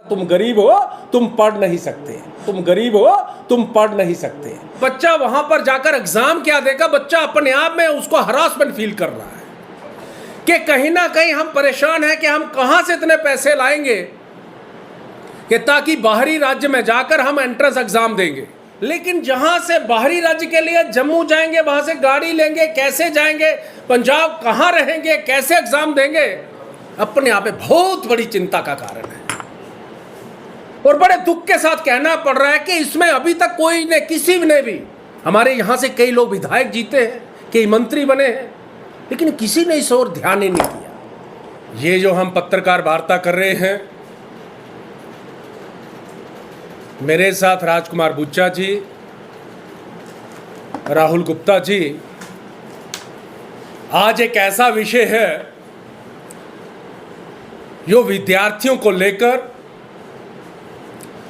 तुम गरीब हो, तुम पढ़ नहीं सकते। तुम गरीब हो, तुम पढ़ नहीं सकते। बच्चा वहां पर जाकर एग्जाम क्या देगा? बच्चा अपने आप में उसको हरासमेंट फील कर रहा है कि कहीं ना कहीं हम परेशान हैं कि हम कहां से इतने पैसे लाएंगे कि ताकि बाहरी राज्य में जाकर हम एंट्रेंस एग्जाम देंगे। लेकिन जहां से बाहरी राज्य के लिए जम्मू जाएंगे, वहां से गाड़ी लेंगे, कैसे जाएंगे, पंजाब कहां रहेंगे, कैसे एग्जाम देंगे, अपने आप में बहुत बड़ी चिंता का कारण है। और बड़े दुख के साथ कहना पड़ रहा है कि इसमें अभी तक कोई ने, किसी ने भी, हमारे यहां से कई लोग विधायक जीते हैं, कई मंत्री बने हैं, लेकिन किसी ने इस ओर ध्यान ही नहीं दिया। ये जो हम पत्रकार वार्ता कर रहे हैं, मेरे साथ राजकुमार बुच्चा जी, राहुल गुप्ता जी, आज एक ऐसा विषय है जो विद्यार्थियों को लेकर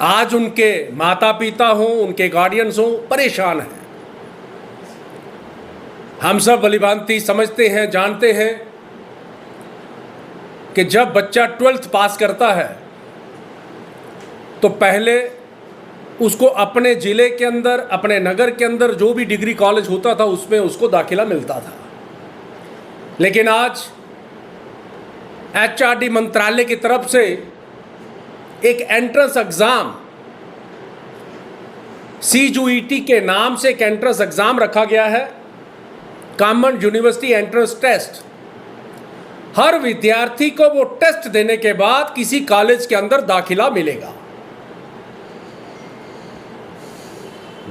आज उनके माता पिता हों, उनके गार्डियंस हों, परेशान हैं। हम सब भलीभांति समझते हैं, जानते हैं कि जब बच्चा 12th पास करता है तो पहले उसको अपने ज़िले के अंदर, अपने नगर के अंदर जो भी डिग्री कॉलेज होता था उसमें उसको दाखिला मिलता था। लेकिन आज HRD मंत्रालय की तरफ से एक एंट्रेंस एग्जाम, CUET के नाम से एक एंट्रेंस एग्जाम रखा गया है, कॉमन यूनिवर्सिटी एंट्रेंस टेस्ट। हर विद्यार्थी को वो टेस्ट देने के बाद किसी कॉलेज के अंदर दाखिला मिलेगा।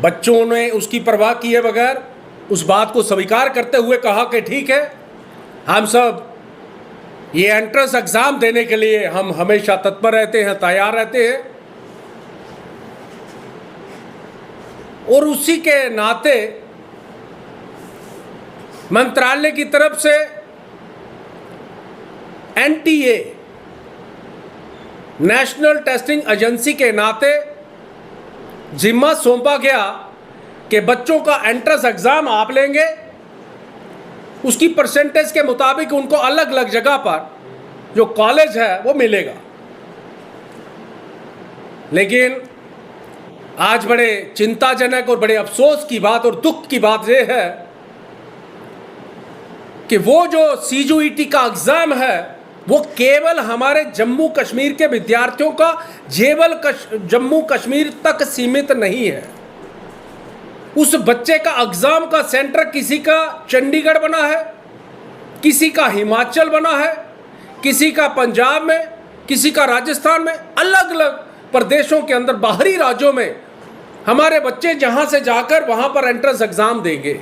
बच्चों ने उसकी परवाह किए बगैर उस बात को स्वीकार करते हुए कहा कि ठीक है, हम सब ये एंट्रेंस एग्जाम देने के लिए हम हमेशा तत्पर रहते हैं, तैयार रहते हैं। और उसी के नाते मंत्रालय की तरफ से NTA, नेशनल टेस्टिंग एजेंसी के नाते जिम्मा सौंपा गया कि बच्चों का एंट्रेंस एग्जाम आप लेंगे, उसकी परसेंटेज के मुताबिक उनको अलग अलग जगह पर जो कॉलेज है वो मिलेगा। लेकिन आज बड़े चिंताजनक और बड़े अफसोस की बात और दुख की बात यह है कि वो जो CUET का एग्जाम है वो केवल हमारे जम्मू कश्मीर के विद्यार्थियों का जम्मू कश्मीर तक सीमित नहीं है। उस बच्चे का एग्जाम का सेंटर किसी का चंडीगढ़ बना है, किसी का हिमाचल बना है, किसी का पंजाब में, किसी का राजस्थान में, अलग अलग प्रदेशों के अंदर, बाहरी राज्यों में हमारे बच्चे जहां से जाकर वहां पर एंट्रेंस एग्जाम देंगे।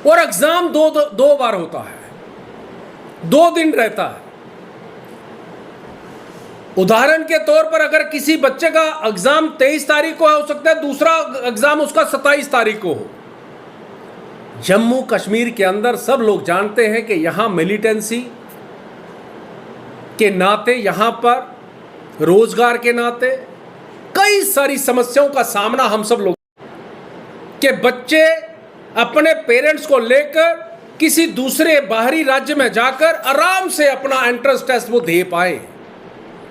और एग्जाम दो बार होता है, 2 दिन रहता है। उदाहरण के तौर पर अगर किसी बच्चे का एग्जाम 23 तारीख को हो सकता है, दूसरा एग्जाम उसका 27 तारीख को हो। जम्मू कश्मीर के अंदर सब लोग जानते हैं कि यहां मिलिटेंसी के नाते, यहां पर रोजगार के नाते कई सारी समस्याओं का सामना हम सब लोग, कि बच्चे अपने पेरेंट्स को लेकर किसी दूसरे बाहरी राज्य में जाकर आराम से अपना एंट्रेंस टेस्ट वो दे पाए।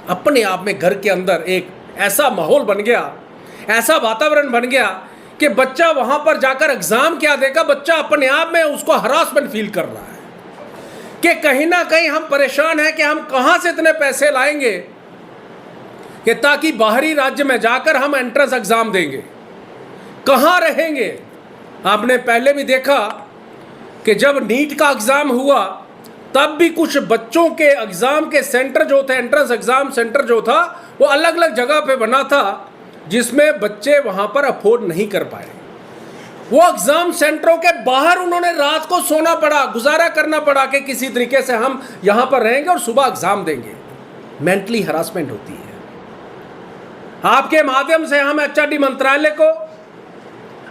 अपने आप में घर के अंदर एक ऐसा माहौल बन गया, ऐसा वातावरण बन गया कि बच्चा वहां पर जाकर एग्जाम क्या देगा? बच्चा अपने आप में उसको हरासमेंट फील कर रहा है कि कहीं ना कहीं हम परेशान हैं कि हम कहां से इतने पैसे लाएंगे कि ताकि बाहरी राज्य में जाकर हम एंट्रेंस एग्जाम देंगे, कहां रहेंगे। आपने पहले भी देखा कि जब नीट का एग्जाम हुआ तब भी कुछ बच्चों के एग्जाम के सेंटर जो थे, एंट्रेंस एग्जाम सेंटर जो था वो अलग अलग जगह पे बना था, जिसमें बच्चे वहां पर अफोर्ड नहीं कर पाए। वो एग्जाम सेंटरों के बाहर उन्होंने रात को सोना पड़ा, गुजारा करना पड़ा कि किसी तरीके से हम यहां पर रहेंगे और सुबह एग्जाम देंगे। मेंटली हरासमेंट होती है। आपके माध्यम से हम HRD मंत्रालय को,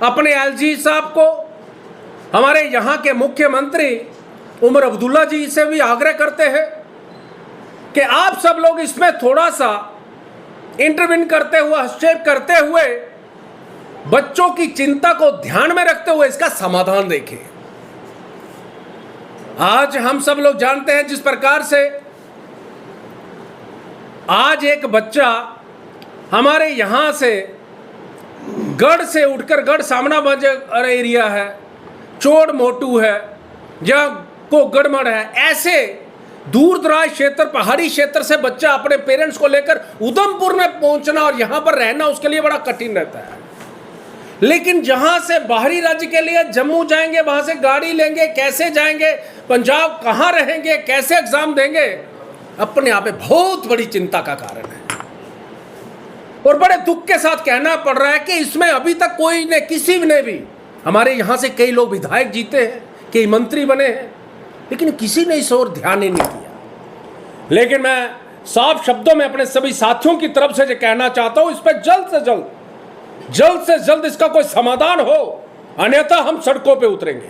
अपने LG साहब को, हमारे यहां के मुख्यमंत्री उमर अब्दुल्ला जी से भी आग्रह करते हैं कि आप सब लोग इसमें थोड़ा सा इंटरवीन करते हुए, हस्तक्षेप करते हुए, बच्चों की चिंता को ध्यान में रखते हुए इसका समाधान देखें। आज हम सब लोग जानते हैं जिस प्रकार से आज एक बच्चा हमारे यहाँ से गढ़ से उठकर, गढ़ सामना बाजार एरिया है, चोड़ मोटू है, जहाँ को गढ़मड़ है, ऐसे दूर दराज क्षेत्र, पहाड़ी क्षेत्र से बच्चा अपने पेरेंट्स को लेकर उधमपुर में पहुंचना और यहाँ पर रहना उसके लिए बड़ा कठिन रहता है। लेकिन जहाँ से बाहरी राज्य के लिए जम्मू जाएंगे, वहाँ से गाड़ी लेंगे, कैसे जाएंगे, पंजाब कहाँ रहेंगे, कैसे एग्जाम देंगे, अपने आप में बहुत बड़ी चिंता का कारण है। और बड़े दुख के साथ कहना पड़ रहा है कि इसमें अभी तक कोई ने, किसी ने भी, हमारे यहाँ से कई लोग विधायक जीते हैं, कई मंत्री बने हैं, लेकिन किसी ने इस ओर ध्यान ही नहीं दिया। लेकिन मैं साफ शब्दों में अपने सभी साथियों की तरफ से जो कहना चाहता हूं, इस पर जल्द से जल्द इसका कोई समाधान हो, अन्यथा हम सड़कों पे उतरेंगे।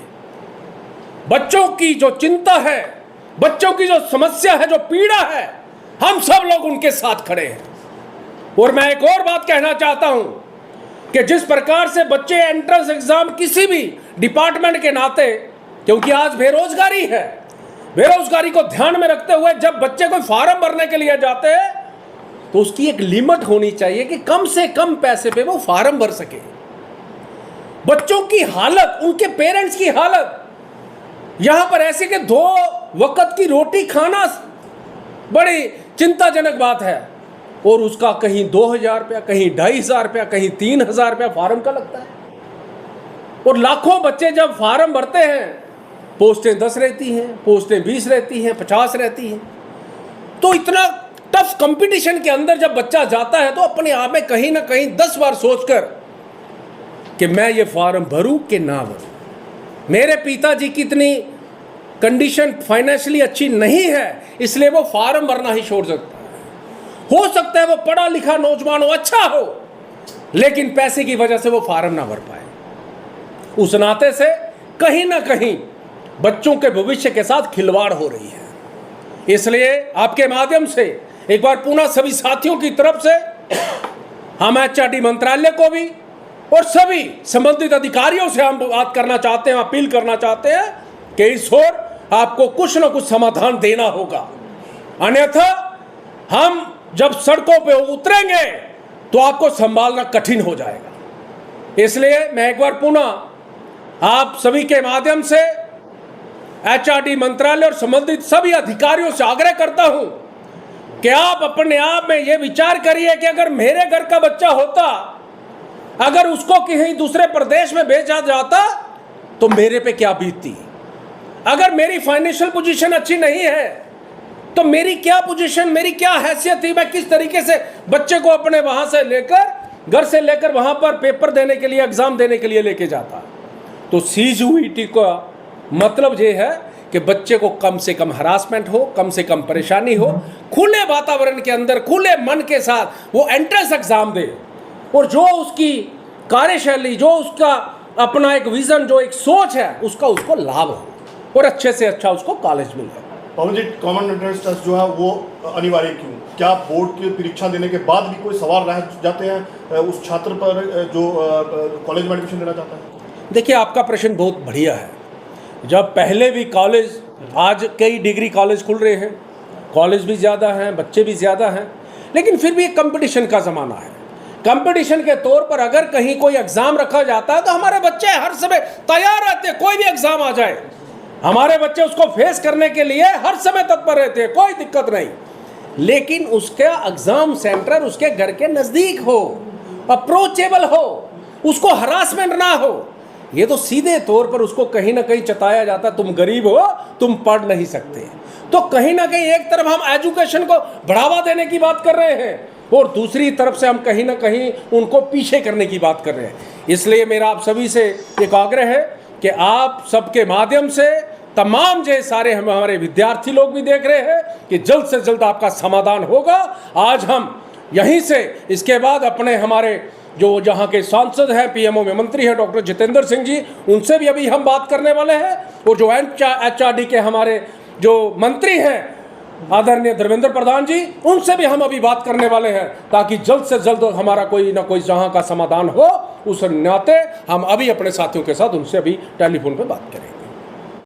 बच्चों की जो चिंता है, बच्चों की जो समस्या है, जो पीड़ा है, हम सब लोग उनके साथ खड़े हैं। और मैं एक और बात कहना चाहता हूं कि जिस प्रकार से बच्चे एंट्रेंस एग्जाम किसी भी डिपार्टमेंट के नाते, क्योंकि आज बेरोजगारी है, बेरोजगारी को ध्यान में रखते हुए जब बच्चे कोई फॉर्म भरने के लिए जाते हैं तो उसकी एक लिमिट होनी चाहिए कि कम से कम पैसे पे वो फॉर्म भर सके। बच्चों की हालत, उनके पेरेंट्स की हालत यहां पर ऐसी कि 2 वक्त की रोटी खाना बड़ी चिंताजनक बात है, और उसका कहीं 2000 रुपया, कहीं 2500 रुपया, कहीं 3000 रुपया फॉर्म का लगता है। और लाखों बच्चे जब फॉर्म भरते हैं, पोस्टें 10 रहती हैं, पोस्टें 20 रहती हैं, 50 रहती हैं, तो इतना टफ कंपटीशन के अंदर जब बच्चा जाता है तो अपने आप में कहीं ना कहीं 10 बार सोचकर कि मैं ये फॉर्म भरूं कि ना भरूं। मेरे पिताजी की इतनी कंडीशन फाइनेंशियली अच्छी नहीं है, इसलिए वो फॉर्म भरना ही छोड़ सकता है। हो सकता है वो पढ़ा लिखा नौजवान हो, अच्छा हो, लेकिन पैसे की वजह से वो फॉर्म ना भर पाए। उस नाते से कहीं ना कहीं बच्चों के भविष्य के साथ खिलवाड़ हो रही है। इसलिए आपके माध्यम से एक बार पुनः सभी साथियों की तरफ से हम एचआरडी मंत्रालय को भी और सभी संबंधित अधिकारियों से हम बात करना चाहते हैं, अपील करना चाहते हैं कि इस ओर आपको कुछ न कुछ समाधान देना होगा, अन्यथा हम जब सड़कों पे उतरेंगे तो आपको संभालना कठिन हो जाएगा। इसलिए मैं एक बार पुनः आप सभी के माध्यम से एचआरडी मंत्रालय और संबंधित सभी अधिकारियों से आग्रह करता हूं कि आप अपने आप में यह विचार करिए कि अगर मेरे घर का बच्चा होता, अगर उसको कहीं दूसरे प्रदेश में भेजा जाता तो मेरे पे क्या बीतती। अगर मेरी फाइनेंशियल पोजीशन अच्छी नहीं है तो मेरी क्या पोजीशन, मेरी क्या हैसियत थी, मैं किस तरीके से बच्चे को अपने वहां से लेकर, घर से लेकर वहां पर पेपर देने के लिए, एग्जाम देने के लिए लेके जाता। तो सीजीयूईटी का मतलब ये है कि बच्चे को कम से कम हरासमेंट हो, कम से कम परेशानी हो, खुले वातावरण के अंदर, खुले मन के साथ वो एंट्रेंस एग्जाम दे, और जो उसकी कार्यशैली, जो उसका अपना एक विजन, जो एक सोच है, उसका उसको लाभ हो और अच्छे से अच्छा उसको कॉलेज मिले। पवन जी, कॉमन एंट्रेंस टेस्ट जो है वो अनिवार्य क्यों? क्या बोर्ड की परीक्षा देने के बाद भी कोई सवाल रह जाते हैं उस छात्र पर जो कॉलेज में एडमिशन लेना चाहता है? देखिए, आपका प्रश्न बहुत बढ़िया है। जब पहले भी कॉलेज, आज कई डिग्री कॉलेज खुल रहे हैं, कॉलेज भी ज़्यादा हैं, बच्चे भी ज़्यादा हैं, लेकिन फिर भी एक कंपटीशन का ज़माना है। कंपटीशन के तौर पर अगर कहीं कोई एग्ज़ाम रखा जाता है तो हमारे बच्चे हर समय तैयार रहते हैं। कोई भी एग्ज़ाम आ जाए, हमारे बच्चे उसको फेस करने के लिए हर समय तत्पर रहते हैं, कोई दिक्कत नहीं। लेकिन उसका एग्ज़ाम सेंटर उसके घर के नज़दीक हो, अप्रोचेबल हो, उसको हरासमेंट ना हो। ये तो सीधे तौर पर उसको कहीं ना कहीं चताया जाता, तुम गरीब हो, तुम पढ़ नहीं सकते। तो कहीं ना कहीं एक तरफ हम एजुकेशन को बढ़ावा देने की बात कर रहे हैं और दूसरी तरफ से हम कहीं ना कहीं उनको पीछे करने की बात कर रहे हैं। इसलिए मेरा आप सभी से एक आग्रह है कि आप सबके माध्यम से तमाम जो सारे हमारे विद्यार्थी लोग भी देख रहे हैं कि जल्द से जल्द आपका समाधान होगा। आज हम यहीं से इसके बाद अपने हमारे जो जहाँ के सांसद हैं, पीएमओ में मंत्री हैं डॉक्टर जितेंद्र सिंह जी, उनसे भी अभी हम बात करने वाले हैं, और जो एचआरडी के हमारे जो मंत्री हैं आदरणीय धर्मेंद्र प्रधान जी, उनसे भी हम अभी बात करने वाले हैं, ताकि जल्द से जल्द हमारा कोई ना कोई जहाँ का समाधान हो। उस नाते हम अभी अपने साथियों के साथ उनसे अभी टेलीफोन पर बात करें।